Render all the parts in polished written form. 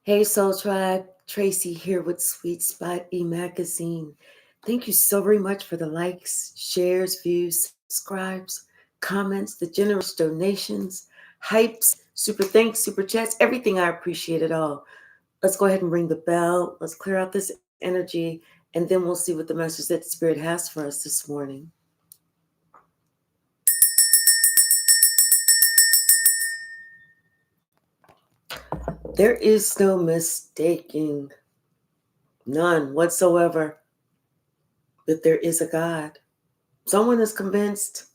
Hey Soul Tribe, Tracy here with Sweet Spot e-magazine. Thank you so very much for the likes, shares, views, subscribes, comments, the generous donations, hypes, super thanks, super chats, everything. I appreciate it all. Let's go ahead and ring the bell. Let's clear out this energy, and then we'll see what the message that the Spirit has for us this morning. There is no mistaking, none whatsoever, that there is a God. Someone is convinced.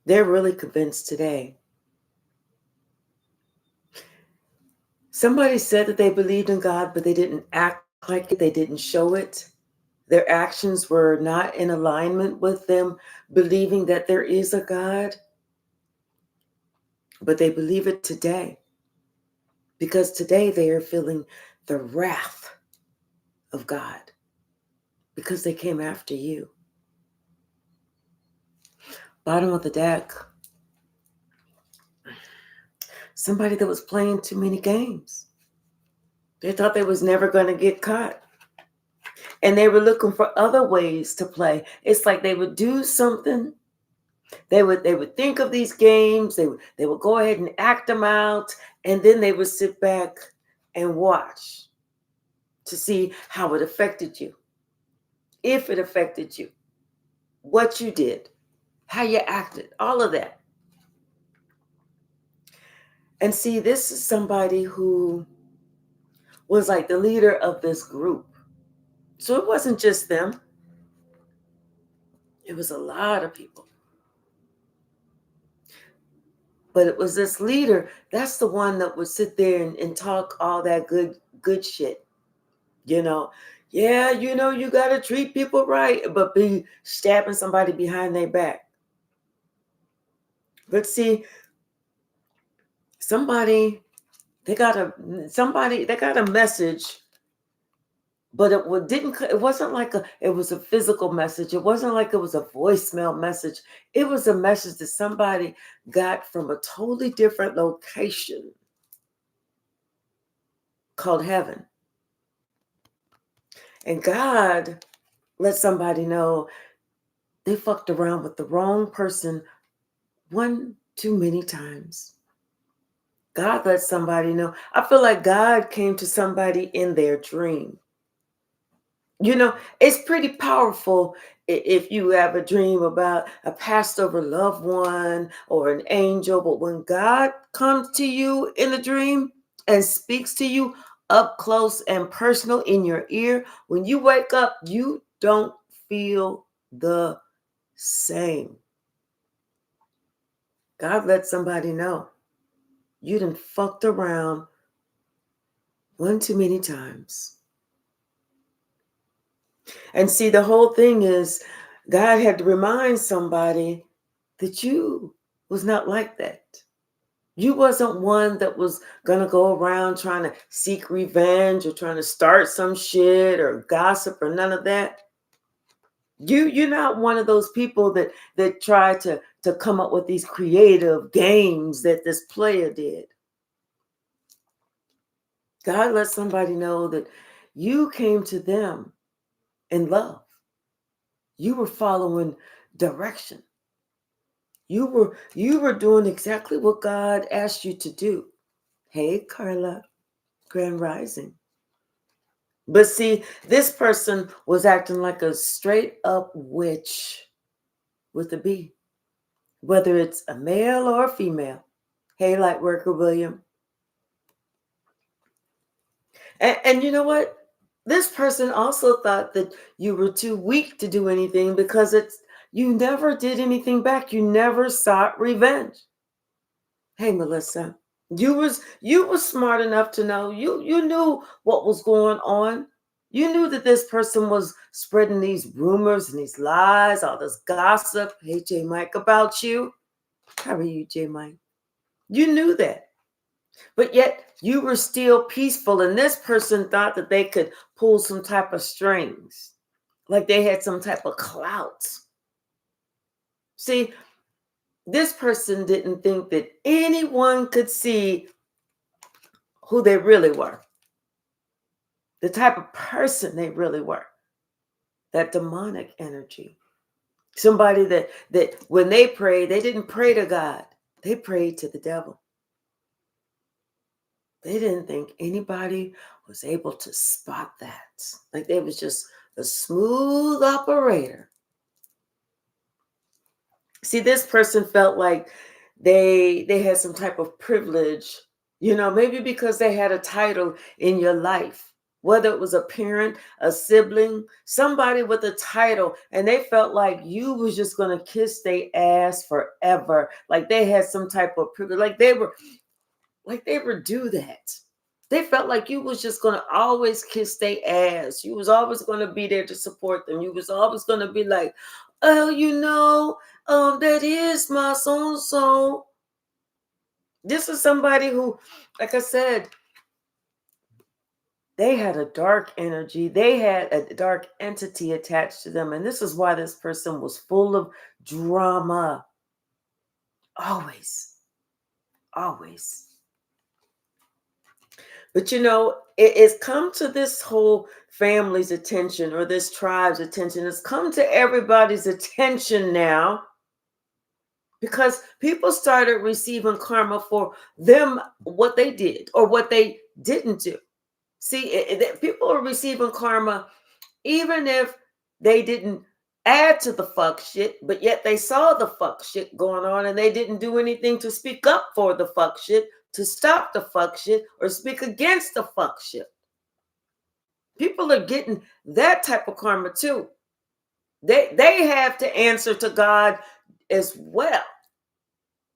They're really convinced today. Somebody said that they believed in God, but they didn't act like it. They didn't show it. Their actions were not in alignment with them believing that there is a God, but they believe it today because today they are feeling the wrath of God because they came after you. Bottom of the deck, somebody that was playing too many games. They thought they was never going to get caught. And they were looking for other ways to play. It's like they would do something. They would think of these games. They would go ahead and act them out, and then they would sit back and watch to see how it affected you, if it affected you, what you did, how you acted, all of that. And see, this is somebody who was like the leader of this group. So it wasn't just them. It was a lot of people. But it was this leader, that's the one that would sit there and talk all that good shit. You know, yeah, you got to treat people right, but be stabbing somebody behind their back. But see, somebody, they got a message, but it wasn't like it was a physical message. It wasn't like it was a voicemail message. It was a message that somebody got from a totally different location called heaven. And God let somebody know they fucked around with the wrong person one too many times. God let somebody know. I feel like God came to somebody in their dream. It's pretty powerful if you have a dream about a passed over loved one or an angel, but when God comes to you in a dream and speaks to you up close and personal in your ear, when you wake up, you don't feel the same. God let somebody know you done fucked around one too many times. And see, the whole thing is God had to remind somebody that you was not like that. You wasn't one that was going to go around trying to seek revenge or trying to start some shit or gossip or none of that. You're not one of those people that try to come up with these creative games that this player did. God let somebody know that you came to them in love. You were following direction. You were doing exactly what God asked you to do. Hey, Carla, Grand Rising. But see, this person was acting like a straight up witch with a B, whether it's a male or a female. Hey, Lightworker William. And you know what? This person also thought that you were too weak to do anything because you never did anything back. You never sought revenge. Hey, Melissa, you was smart enough to know you knew what was going on. You knew that this person was spreading these rumors and these lies, all this gossip. Hey, J Mike, about you. How are you, J Mike? You knew that. But yet you were still peaceful. And this person thought that they could pull some type of strings, like they had some type of clout. See, this person didn't think that anyone could see who they really were, the type of person they really were, that demonic energy. Somebody that when they prayed, they didn't pray to God. They prayed to the devil. They didn't think anybody was able to spot that. Like they was just a smooth operator. See, this person felt like they had some type of privilege, maybe because they had a title in your life, whether it was a parent, a sibling, somebody with a title, and they felt like you was just going to kiss their ass forever, like they had some type of privilege, like they were do that. They felt like you was just going to always kiss their ass. You was always going to be there to support them. You was always going to be like, oh, that is my so-and-so. This is somebody who, like I said, they had a dark energy. They had a dark entity attached to them. And this is why this person was full of drama. Always. Always. But it's come to this whole family's attention, or this tribe's attention. It's come to everybody's attention now, because people started receiving karma for them, what they did or what they didn't do. See, people are receiving karma even if they didn't add to the fuck shit, but yet they saw the fuck shit going on and they didn't do anything to speak up for the fuck shit, to stop the fuck shit, or speak against the fuck shit. People are getting that type of karma too. They have to answer to God as well.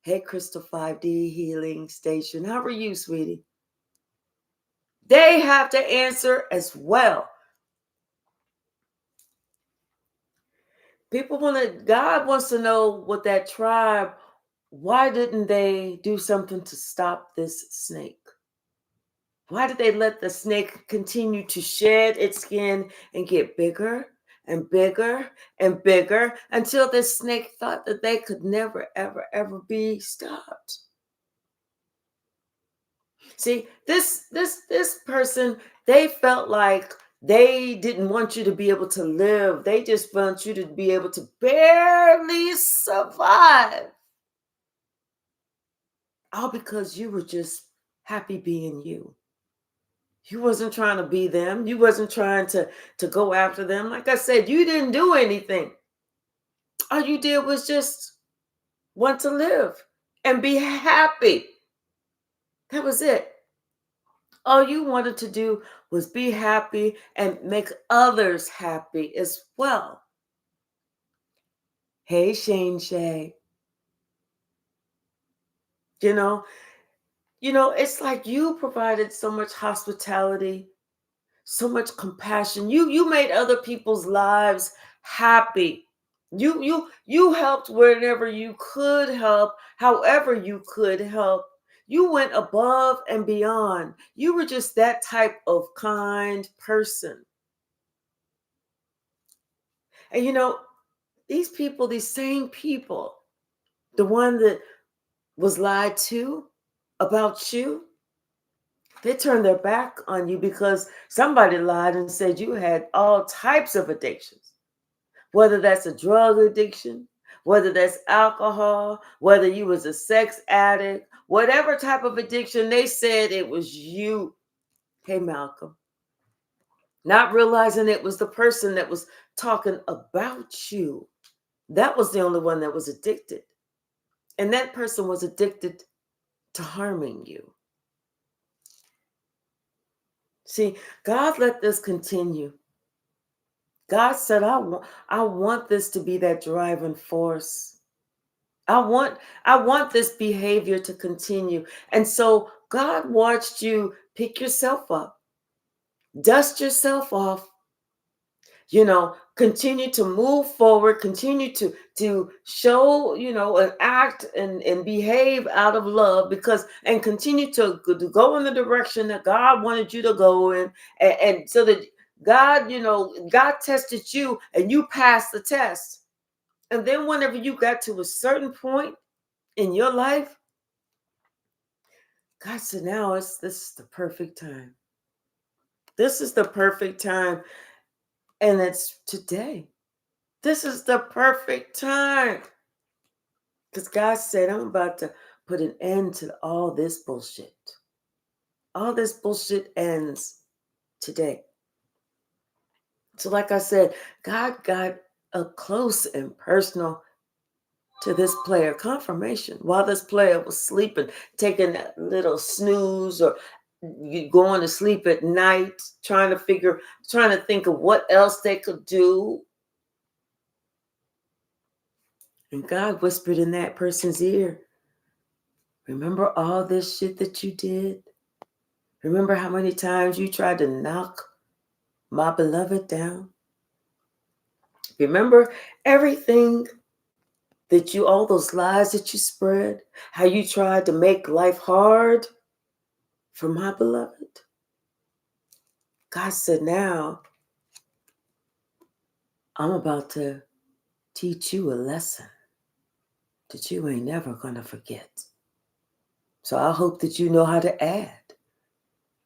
Hey, Crystal 5D Healing Station. How are you, sweetie? They have to answer as well. God wants to know what that tribe, why didn't they do something to stop this snake? Why did they let the snake continue to shed its skin and get bigger and bigger and bigger until this snake thought that they could never, ever, ever be stopped? See, this person, they felt like they didn't want you to be able to live. They just want you to be able to barely survive. All because you were just happy being you. You wasn't trying to be them. You wasn't trying to go after them. Like I said, you didn't do anything. All you did was just want to live and be happy. That was it. All you wanted to do was be happy and make others happy as well. Hey, Shane Shay. You know, it's like you provided so much hospitality, so much compassion. You made other people's lives happy. You helped wherever you could help, however you could help. You went above and beyond. You were just that type of kind person. And these people, these same people, the one that was lied to about you, they turned their back on you because somebody lied and said you had all types of addictions, whether that's a drug addiction, whether that's alcohol, whether you was a sex addict, whatever type of addiction, they said it was you. Hey, Malcolm. Not realizing it was the person that was talking about you. That was the only one that was addicted. And that person was addicted to harming you. See, God let this continue. God said, I want this to be that driving force. I want this behavior to continue. And so God watched you pick yourself up, dust yourself off, continue to move forward, continue to show, and act and behave out of love, and continue to go in the direction that God wanted you to go in. And so that God tested you and you passed the test. And then whenever you got to a certain point in your life, God said, now this is the perfect time. This is the perfect time. And it's today. This is the perfect time. Because God said, I'm about to put an end to all this bullshit. All this bullshit ends today. So, like I said, God got up close and personal to this player, confirmation, while this player was sleeping, taking that little snooze, or you going to sleep at night, trying to think of what else they could do. And God whispered in that person's ear, remember all this shit that you did? Remember how many times you tried to knock my beloved down? Remember everything all those lies that you spread, how you tried to make life hard for my beloved? God said, now I'm about to teach you a lesson that you ain't never gonna forget. So I hope that you know how to add,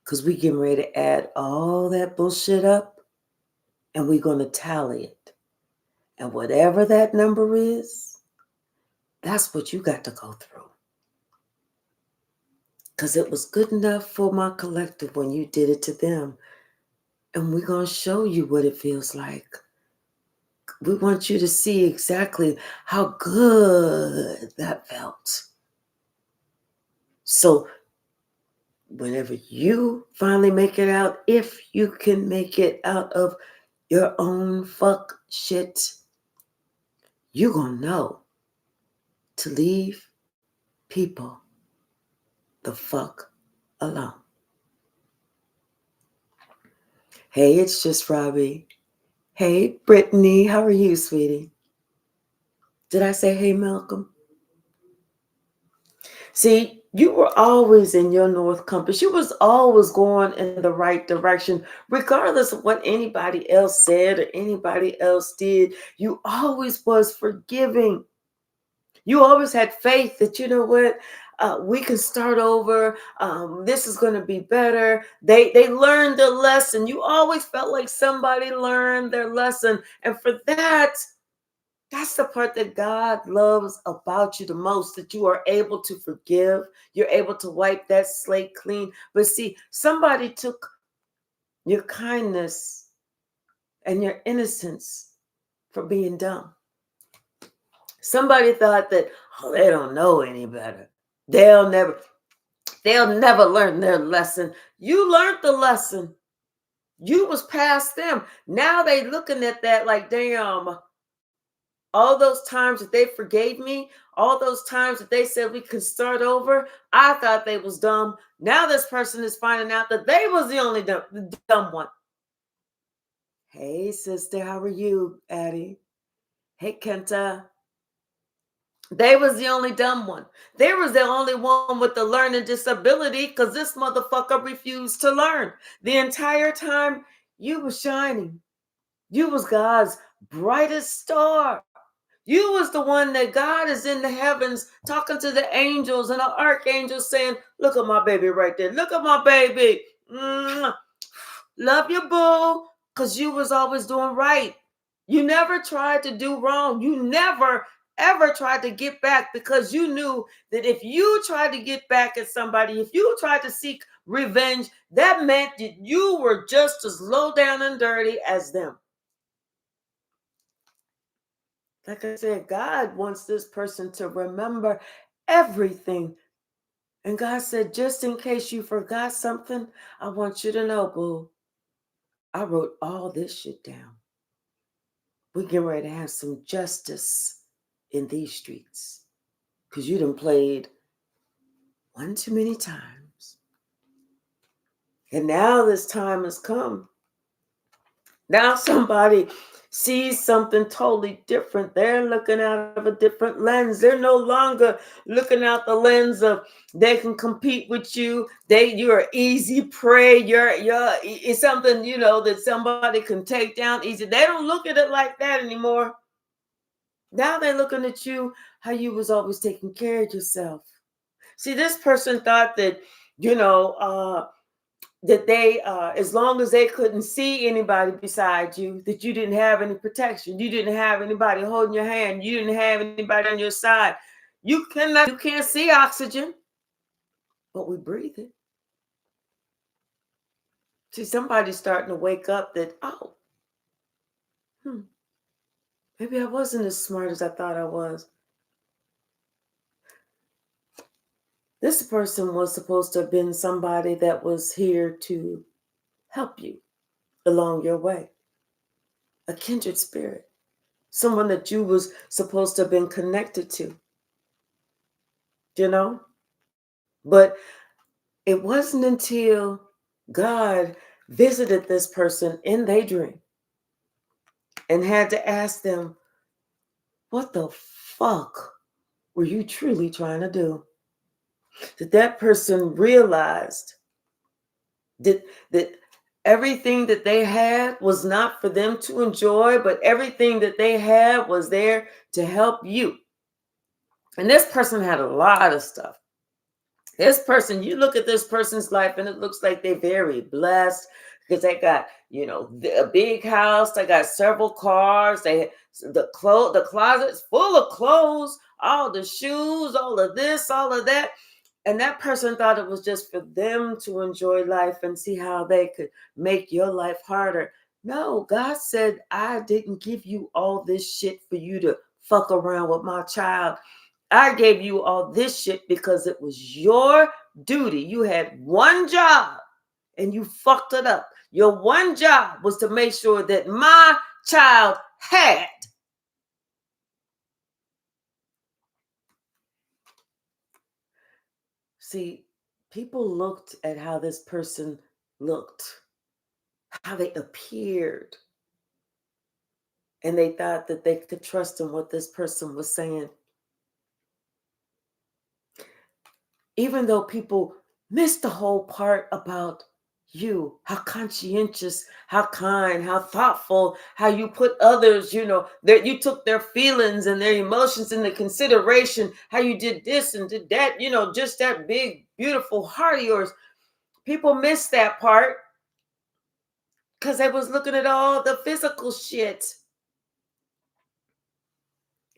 because we getting ready to add all that bullshit up, and we're gonna tally it. And whatever that number is, that's what you got to go through. Because it was good enough for my collective when you did it to them. And we're going to show you what it feels like. We want you to see exactly how good that felt. So whenever you finally make it out, if you can make it out of your own fuck shit, you're going to know to leave people the fuck alone. Hey, it's just Robbie. Hey, Brittany, how are you, sweetie? Did I say hey, Malcolm? See, you were always in your North Compass. You was always going in the right direction, regardless of what anybody else said or anybody else did. You always was forgiving. You always had faith that, you know what, we can start over. This is going to be better. They learned a lesson. You always felt like somebody learned their lesson. And for that, that's the part that God loves about you the most, that you are able to forgive. You're able to wipe that slate clean. But see, somebody took your kindness and your innocence for being dumb. Somebody thought that, oh, they don't know any better. They'll never learn their lesson. You learned the lesson. You was past them. Now they looking at that like, damn, all those times that they forgave me, all those times that they said we could start over, I thought they was dumb. Now this person is finding out that they was the only dumb one. Hey, sister, how are you, Addie? Hey, Kenta. They was the only dumb one. They was the only one with the learning disability, because this motherfucker refused to learn. The entire time you was shining. You was God's brightest star. You was the one that God is in the heavens talking to the angels and the archangels saying, look at my baby right there. Look at my baby. Love you, boo. Because you was always doing right. You never tried to do wrong. You never, ever tried to get back, because you knew that if you tried to get back at somebody, if you tried to seek revenge, that meant that you were just as low down and dirty as them. Like I said, God wants this person to remember everything. And God said, just in case you forgot something, I want you to know, boo, I wrote all this shit down. We're getting ready to have some justice in these streets, because you done played one too many times. And now this time has come. Now somebody sees something totally different. They're looking out of a different lens. They're no longer looking out the lens of they can compete with you. You're easy prey. It's something, that somebody can take down easy. They don't look at it like that anymore. Now they're looking at you how you was always taking care of yourself. See, this person thought that you know, that they, as long as they couldn't see anybody beside you, that you didn't have any protection. You didn't have anybody holding your hand. You didn't have anybody on your side. You can't see oxygen, but we breathe it. See, somebody's starting to wake up that, oh, maybe I wasn't as smart as I thought I was. This person was supposed to have been somebody that was here to help you along your way. A kindred spirit. Someone that you was supposed to have been connected to. You know? But it wasn't until God visited this person in their dream and had to ask them, what the fuck were you truly trying to do? That person realized that everything that they had was not for them to enjoy, but everything that they had was there to help you. And this person had a lot of stuff. This person, you look at this person's life and it looks like they're very blessed because they got, a big house, they got several cars, the closet's full of clothes, all the shoes, all of this, all of that. And that person thought it was just for them to enjoy life and see how they could make your life harder. No, God said, I didn't give you all this shit for you to fuck around with my child. I gave you all this shit because it was your duty. You had one job and you fucked it up. Your one job was to make sure that my child had. See, people looked at how this person looked, how they appeared, and they thought that they could trust in what this person was saying. Even though people missed the whole part about you, how conscientious, how kind, how thoughtful, how you put others, that you took their feelings and their emotions into consideration, how you did this and did that, just that big, beautiful heart of yours. People missed that part because they was looking at all the physical shit.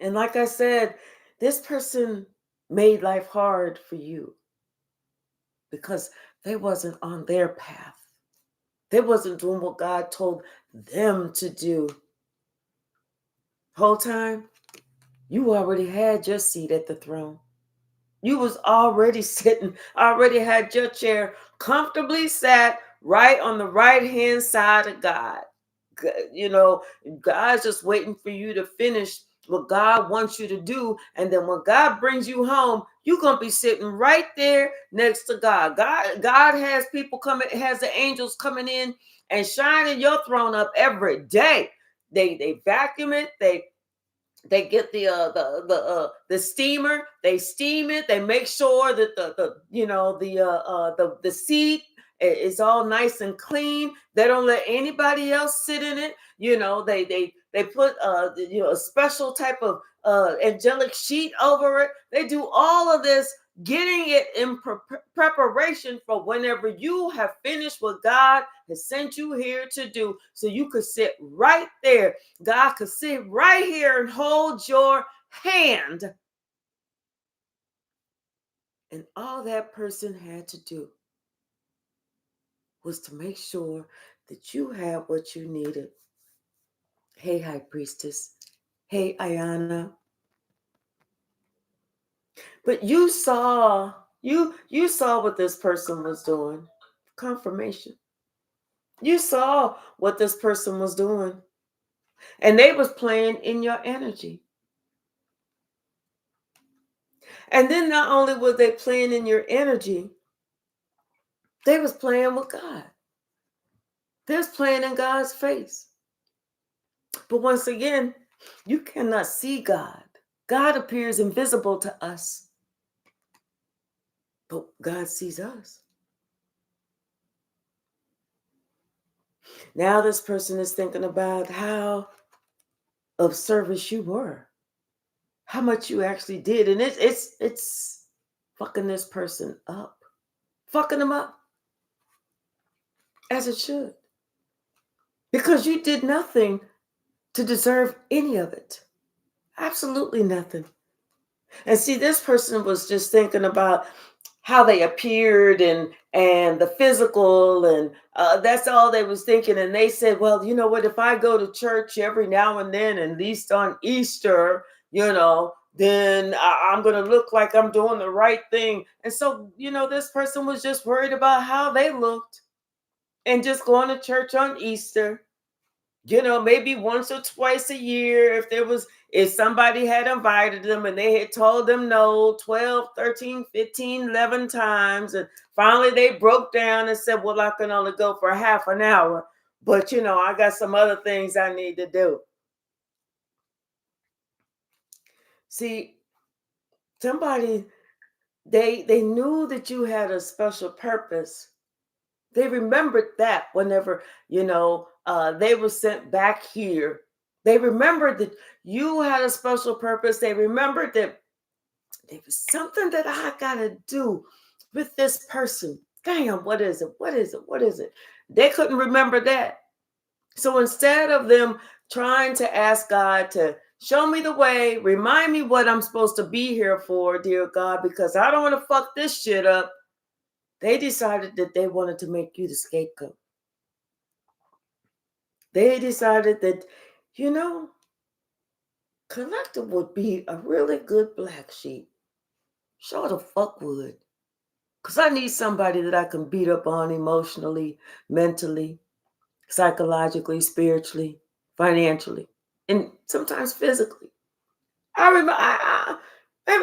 And like I said, this person made life hard for you because they wasn't on their path. They wasn't doing what God told them to do. Whole time, you already had your seat at the throne. You was already sitting, already had your chair comfortably sat right on the right-hand side of God. God's just waiting for you to finish what God wants you to do. And then when God brings you home, you're going to be sitting right there next to God. God has people coming, has the angels coming in and shining your throne up every day. They vacuum it, they get the steamer, they steam it, they make sure that the seat is all nice and clean. They don't let anybody else sit in it. They put a special type of angelic sheet over it. They do all of this, getting it in preparation for whenever you have finished what God has sent you here to do, so you could sit right there. God could sit right here and hold your hand. And all that person had to do was to make sure that you had what you needed. Hey, High Priestess. Hey, Ayana. But you saw what this person was doing. Confirmation. You saw what this person was doing. And they was playing in your energy. And then not only was they playing in your energy, they was playing with God. They was playing in God's face. But once again, you cannot see God. God appears invisible to us. But God sees us. Now this person is thinking about how of service you were. How much you actually did. And it's fucking this person up. fucking them up as it should. Because you did nothing to deserve any of it. Absolutely nothing. And see, this person was just thinking about how they appeared and the physical, and that's all they was thinking. And they said, well, you know what, if I go to church every now and then, at least on Easter, then I'm going to look like I'm doing the right thing. And so, this person was just worried about how they looked and just going to church on Easter, maybe once or twice a year, if somebody had invited them and they had told them no 12, 13, 15, 11 times, and finally they broke down and said, well, I can only go for half an hour, but I got some other things I need to do. See, somebody, they knew that you had a special purpose. They remembered that whenever, they were sent back here. They remembered that you had a special purpose. They remembered that there was something that I got to do with this person. Damn, what is it? What is it? What is it? They couldn't remember that. So instead of them trying to ask God to show me the way, remind me what I'm supposed to be here for, dear God, because I don't want to fuck this shit up, they decided that they wanted to make you the scapegoat. They decided that, Collective would be a really good black sheep. Sure the fuck would. Because I need somebody that I can beat up on emotionally, mentally, psychologically, spiritually, financially, and sometimes physically. I remember,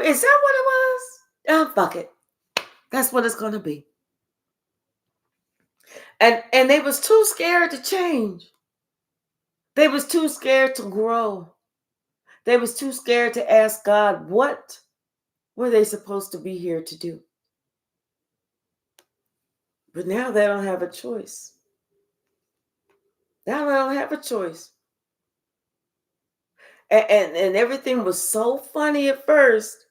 is that what it was? Fuck it. That's what it's going to be. And they was too scared to change. They was too scared to grow. They was too scared to ask God, what were they supposed to be here to do? But now they don't have a choice. Now they don't have a choice. And everything was so funny at first.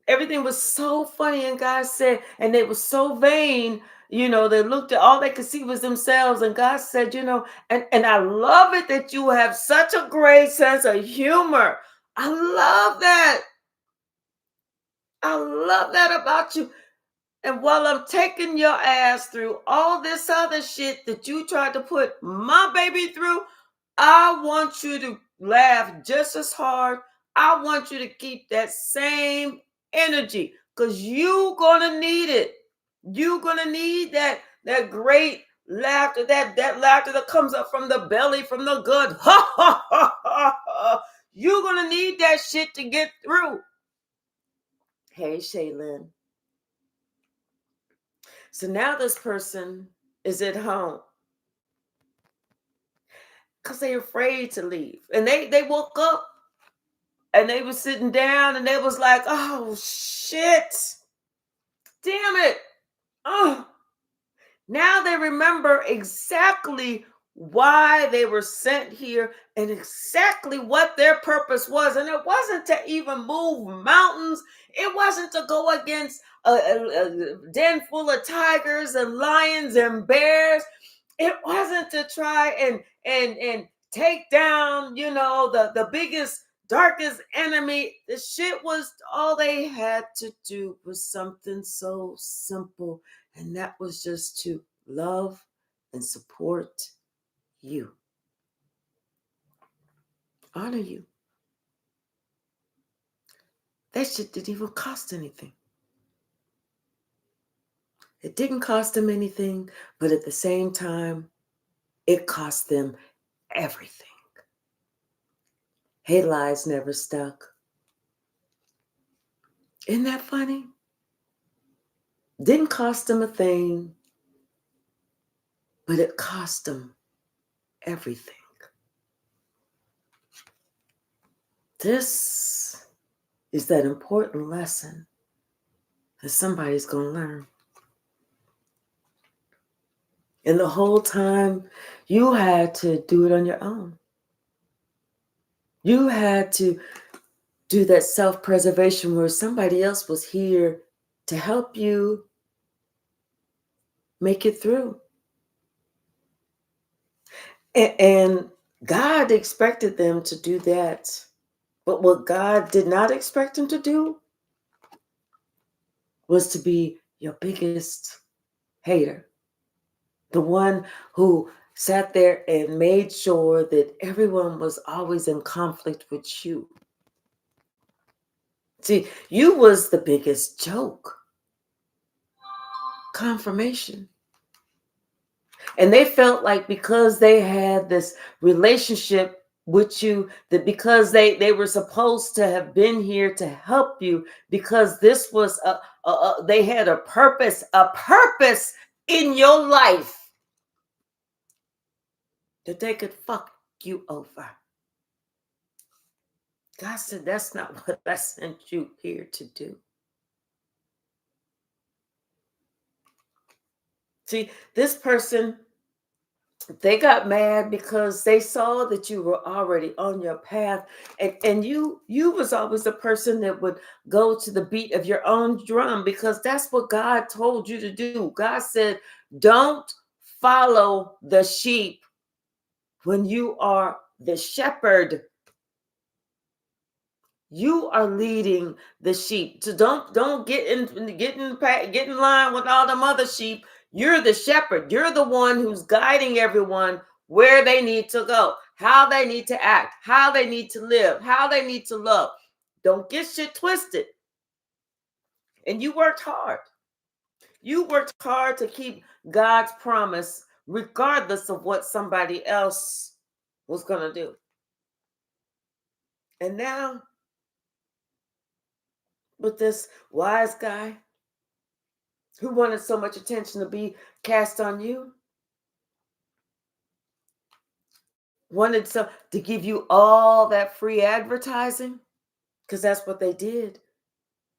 Everything was so funny, and God said, and they were so vain, they looked at, all they could see was themselves. And God said, and I love it that you have such a great sense of humor. I love that. I love that about you. And while I'm taking your ass through all this other shit that you tried to put my baby through, I want you to laugh just as hard. I want you to keep that same energy, because you're going to need it. You're going to need that great laughter, that laughter that comes up from the belly, from the gut. Ha, ha, ha, ha, ha. You're going to need that shit to get through. Hey, Shaylin. So now this person is at home because they're afraid to leave. And they woke up and they were sitting down and they was like, oh, shit. Damn it. Oh. Now they remember exactly why they were sent here and exactly what their purpose was. And it wasn't to even move mountains. It wasn't to go against a den full of tigers and lions and bears. It wasn't to try and take down, the biggest, darkest enemy. The shit was, all they had to do was something so simple. And that was just to love and support you. Honor you. That shit didn't even cost anything. It didn't cost them anything, but at the same time, it cost them everything. Hey, lies never stuck. Isn't that funny? Didn't cost them a thing, but it cost them everything. This is that important lesson that somebody's going to learn. And the whole time, you had to do it on your own. You had to do that self-preservation where somebody else was here to help you make it through. And God expected them to do that. But what God did not expect them to do was to be your biggest hater. The one who sat there and made sure that everyone was always in conflict with you. See, you was the biggest joke. Confirmation. And they felt like because they had this relationship with you, that because they were supposed to have been here to help you, because this was they had a purpose in your life, that they could fuck you over. God said, that's not what I sent you here to do. See, this person, they got mad because they saw that you were already on your path, and you was always the person that would go to the beat of your own drum, because that's what God told you to do. God said, don't follow the sheep when you are the shepherd. You are leading the sheep. So don't get in line with all them other sheep. You're the shepherd. You're the one who's guiding everyone where they need to go, how they need to act, how they need to live, how they need to love. Don't get shit twisted. And you worked hard. You worked hard to keep God's promise, regardless of what somebody else was going to do. And now, with this wise guy who wanted so much attention to be cast on you, wanted to give you all that free advertising, because that's what they did.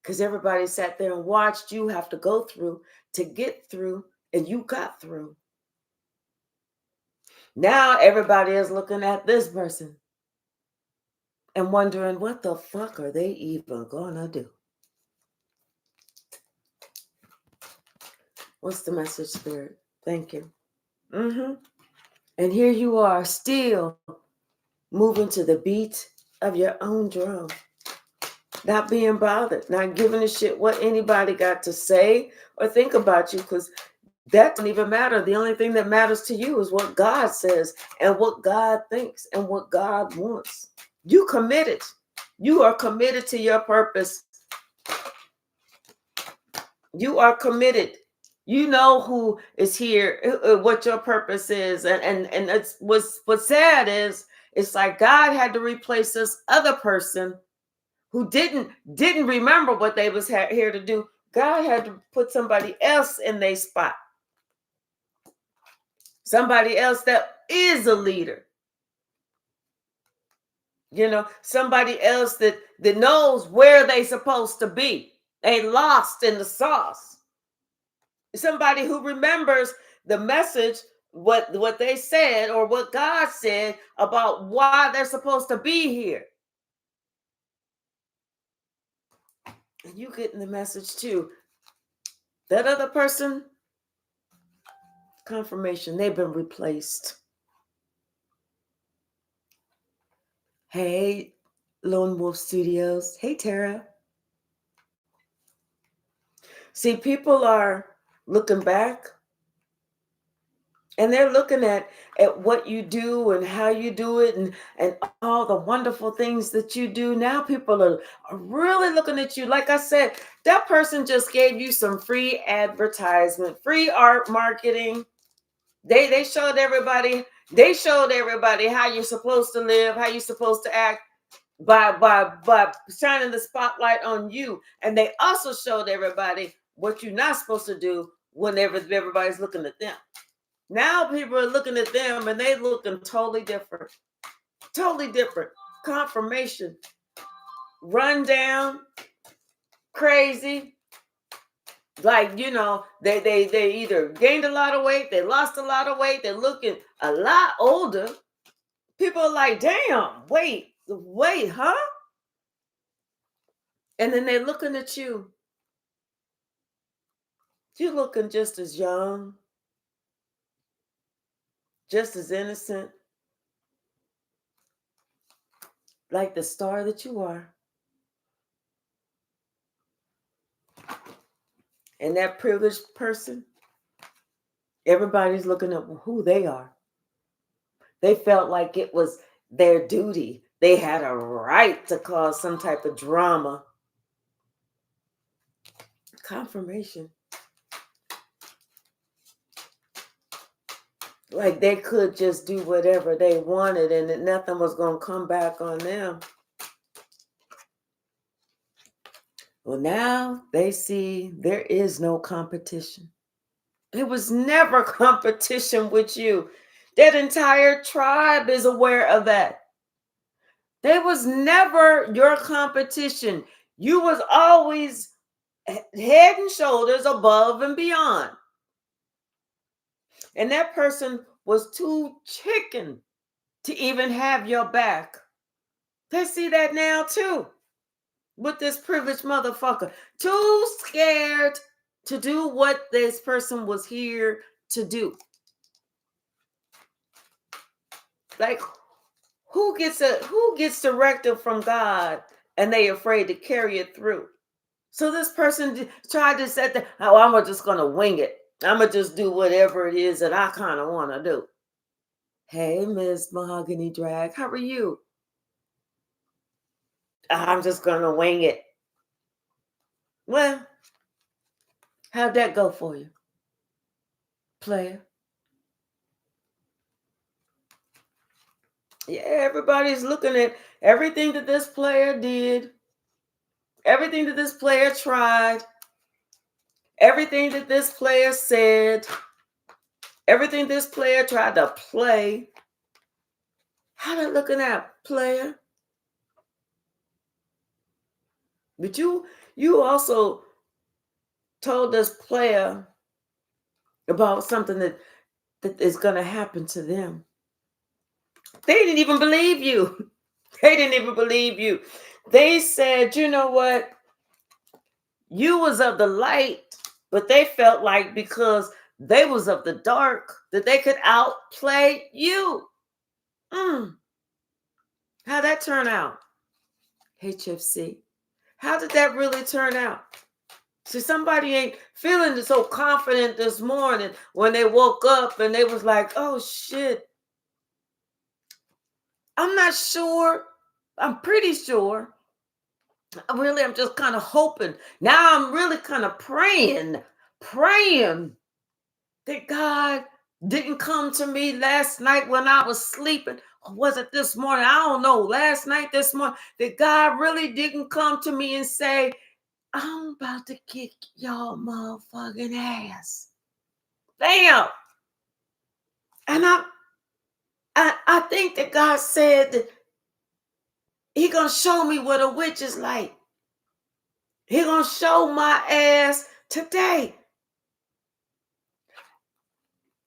Because everybody sat there and watched you have to go through to get through, and you got through. Now everybody is looking at this person and wondering, what the fuck are they even gonna do? What's the message, Spirit? Thank you. And here you are, still moving to the beat of your own drum, not being bothered, not giving a shit what anybody got to say or think about you, because that doesn't even matter. The only thing that matters to you is what God says and what God thinks and what God wants. You committed. You are committed to your purpose. You are committed. You know who is here, what your purpose is, and it's what's sad is, it's like God had to replace this other person who didn't remember what they was here to do. God had to put somebody else in their spot, somebody else that is a leader. Somebody else that knows where they supposed to be. They lost in the sauce. Somebody who remembers the message, what they said or what God said about why they're supposed to be here. And you getting the message too. That other person, confirmation, they've been replaced. Hey, Lone Wolf Studios. Hey, Tara. See, people are looking back, and they're looking at what you do and how you do it, and all the wonderful things that you do. Now people are really looking at you. Like I said, that person just gave you some free advertisement, free art marketing. They showed everybody, how you're supposed to live, how you're supposed to act, by shining the spotlight on you. And they also showed everybody what you're not supposed to do whenever everybody's looking at them. Now people are looking at them and they looking totally different. Totally different. Confirmation. Run down. Crazy. Like, they either gained a lot of weight, they lost a lot of weight, they're looking a lot older. People are like, damn, wait, huh? And then they're looking at you. You're looking just as young, just as innocent, like the star that you are. And that privileged person, everybody's looking at who they are. They felt like it was their duty. They had a right to cause some type of drama. Confirmation. Like they could just do whatever they wanted and that nothing was going to come back on them. Well, now they see there is no competition. It was never competition with you. That entire tribe is aware of that. There was never your competition. You was always head and shoulders above and beyond. And that person was too chicken to even have your back. They see that now too. With this privileged motherfucker. Too scared to do what this person was here to do. Like, who gets directive from God and they afraid to carry it through? So this person tried to say that, oh, I'm just going to wing it. I'm going to just do whatever it is that I kind of want to do. Hey, Miss Mahogany Drag, how are you? I'm just going to wing it. Well, how'd that go for you, player? Yeah, everybody's looking at everything that this player did, everything that this player tried, everything that this player said, everything this player tried to play. How they looking at, player? But you also told this player about something that is going to happen to them. They didn't even believe you. They didn't even believe you. They said, you know what? You was of the light, but they felt like because they was of the dark that they could outplay you. How'd that turn out? Hypsee. How did that really turn out? See, somebody ain't feeling so confident this morning when they woke up and they was like, oh shit. I'm not sure. I'm pretty sure. I'm just kind of hoping. Now I'm really kind of praying that God didn't come to me last night when I was sleeping. Or was it this morning? I don't know. Last night, this morning, that God really didn't come to me and say, I'm about to kick y'all motherfucking ass. Damn. And I think that God said that He gonna show me what a witch is like. He gonna show my ass today.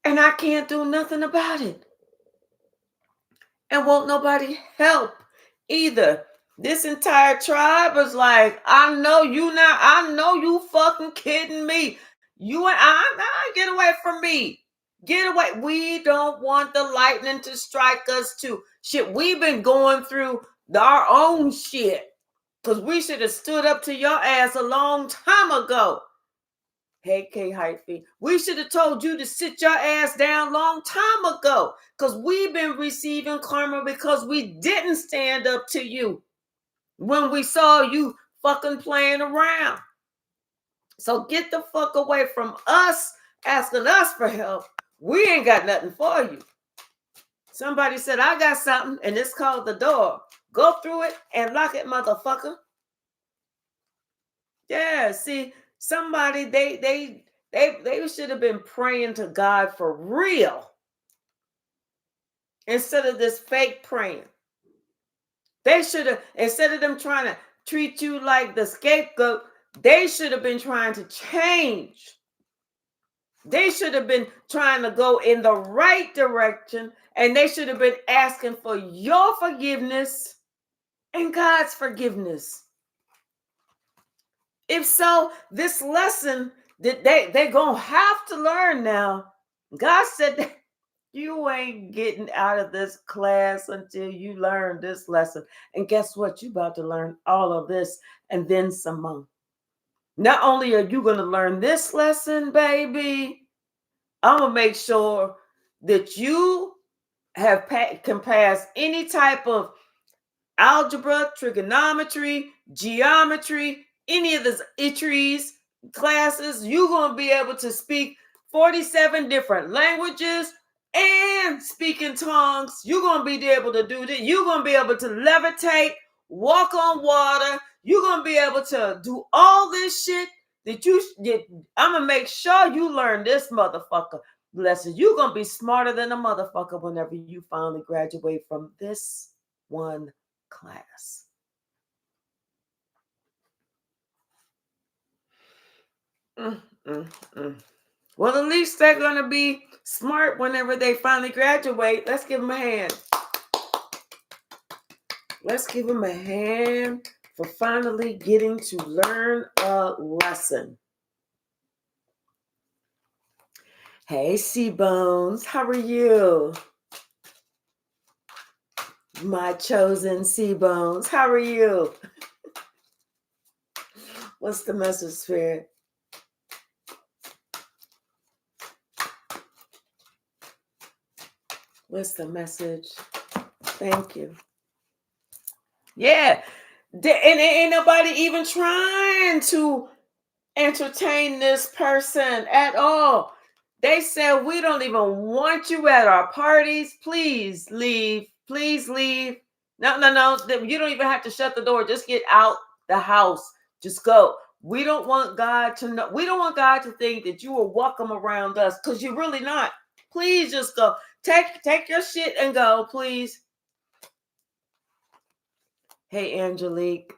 And I can't do nothing about it. And won't nobody help either. This entire tribe is like, I know you fucking kidding me. You and I get away from me. Get away. We don't want the lightning to strike us too. Shit, we've been going through our own shit. Because we should have stood up to your ass a long time ago. Hey, K Hypsee, we should have told you to sit your ass down long time ago. Because we've been receiving karma because we didn't stand up to you when we saw you fucking playing around. So get the fuck away from us asking us for help. We ain't got nothing for you. Somebody said, I got something, and it's called the door. Go through it and lock it, motherfucker. Yeah, see, somebody they should have been praying to God for real instead of this fake praying. They should have, instead of them trying to treat you like the scapegoat, they should have been trying to change. They should have been trying to go in the right direction, and they should have been asking for your forgiveness and God's forgiveness. If so, this lesson that they're going to have to learn now. God said that You ain't getting out of this class until you learn this lesson. And guess what? You about to learn all of this and then some more. Not only are you going to learn this lesson, baby, I'm going to make sure that you can pass any type of algebra, trigonometry, geometry, any of the ITRES classes. You're going to be able to speak 47 different languages and speak in tongues. You're going to be able to do that. You're going to be able to levitate, walk on water. You're going to be able to do all this shit that I'm going to make sure you learn this motherfucker lesson. You're going to be smarter than a motherfucker whenever you finally graduate from this one class. Well, at least they're going to be smart whenever they finally graduate. Let's give them a hand. Let's give them a hand for finally getting to learn a lesson. Hey, C-Bones, how are you? My chosen C-Bones, how are you? What's the message, Spirit? What's the message? Thank you. Yeah. And ain't nobody even trying to entertain this person at all. They said, we don't even want you at our parties. Please leave. Please leave. No. You don't even have to shut the door. Just get out the house. Just go. We don't want God to know. We don't want God to think that you are welcome around us, because you're really not. Please just go. Take your shit and go, please. Hey, Angelique.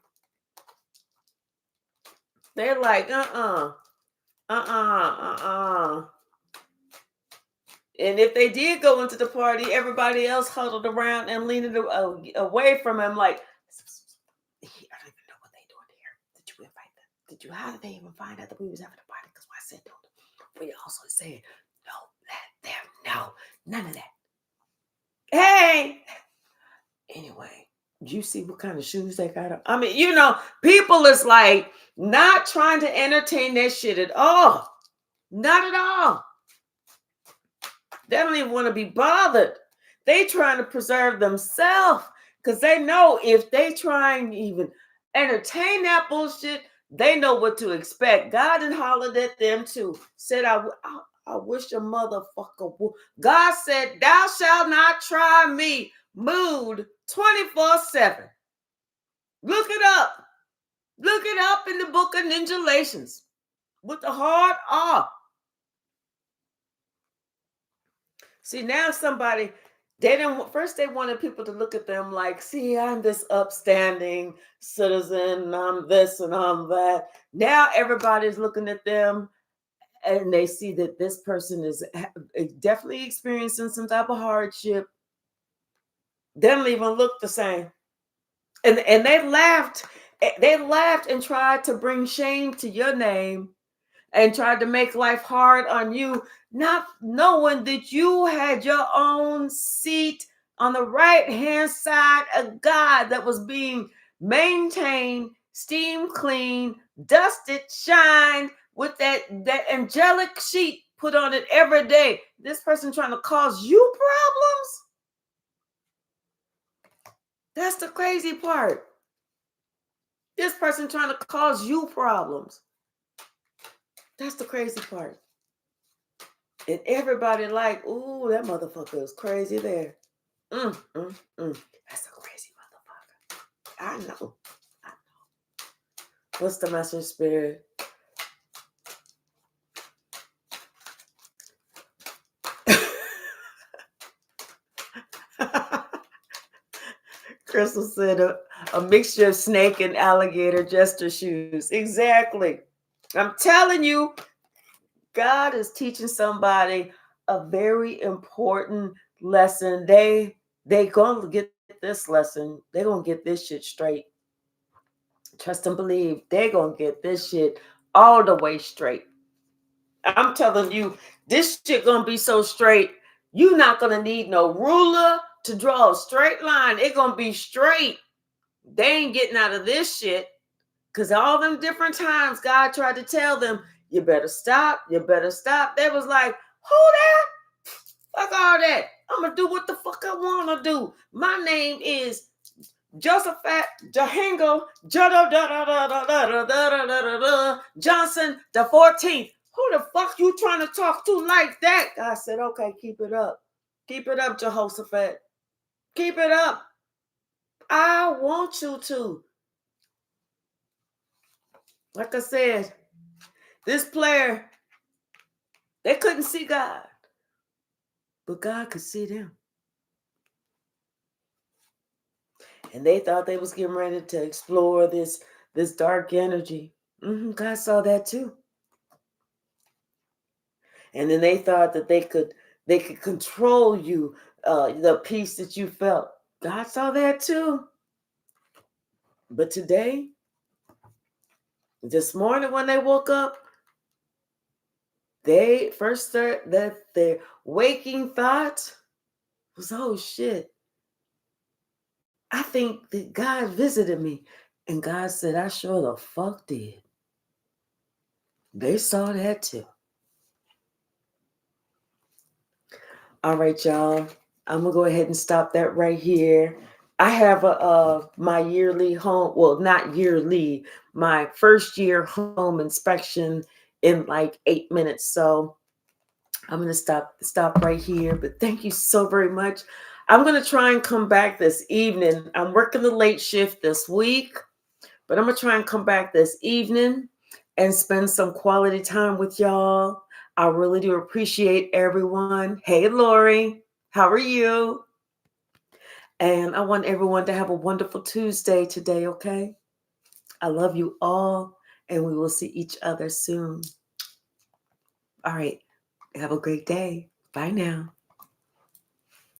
They're like, And if they did go into the party, everybody else huddled around and leaned away from him like, I don't even know what they doing here. Did you invite them? How did they even find out that we was having a party? Because I said don't. We also said, no, let them know. None of that. Hey! Anyway, you see what kind of shoes they got on? I mean, people is like not trying to entertain that shit at all. Not at all. They don't even want to be bothered. They trying to preserve themselves, because they know if they trying to even entertain that bullshit, they know what to expect. God done hollered at them too. Said, I wish a motherfucker would. God said, thou shalt not try me. Mood 24/7. Look it up. Look it up in the book of Ninjalations with the hard R. See, now somebody, they wanted people to look at them like, see, I'm this upstanding citizen, and I'm this and I'm that. Now everybody's looking at them and they see that this person is definitely experiencing some type of hardship. They don't even look the same. And they laughed. They laughed and tried to bring shame to your name and tried to make life hard on you, not knowing that you had your own seat on the right-hand side of God that was being maintained, steam clean, dusted, shined with that angelic sheet put on it every day. This person trying to cause you problems? That's the crazy part. This person trying to cause you problems. That's the crazy part. And everybody like, ooh, that motherfucker is crazy there. That's a crazy motherfucker. I know. What's the message, Spirit? Crystal said a mixture of snake and alligator jester shoes. Exactly. I'm telling you, God is teaching somebody a very important lesson. They gonna get this lesson. They gonna get this shit straight. Trust and believe. They gonna get this shit all the way straight. I'm telling you, this shit gonna be so straight. You're not going to need no ruler to draw a straight line. It's going to be straight. They ain't getting out of this shit. Because all them different times God tried to tell them, you better stop, you better stop. They was like, who that? Fuck all that. I'm going to do what the fuck I want to do. My name is Josephat Jahango Johnson the 14th. Who the fuck you trying to talk to like that? God said, okay, keep it up. Keep it up, Jehoshaphat. Keep it up. I want you to. Like I said, this player, they couldn't see God, but God could see them. And they thought they was getting ready to explore this dark energy. God saw that too. And then they thought that they could control you, the peace that you felt. God saw that too. But today, this morning when they woke up, they first start that their waking thought was, oh shit, I think that God visited me. And God said, I sure the fuck did. They saw that too. All right, y'all. I'm gonna go ahead and stop that right here. I have my yearly home, well, not yearly, my first year home inspection in like 8 minutes. So I'm gonna stop right here. But thank you so very much. I'm gonna try and come back this evening. I'm working the late shift this week, but I'm gonna try and come back this evening and spend some quality time with y'all. I really do appreciate everyone. Hey, Lori, how are you? And I want everyone to have a wonderful Tuesday today, okay? I love you all, and we will see each other soon. All right. Have a great day. Bye now.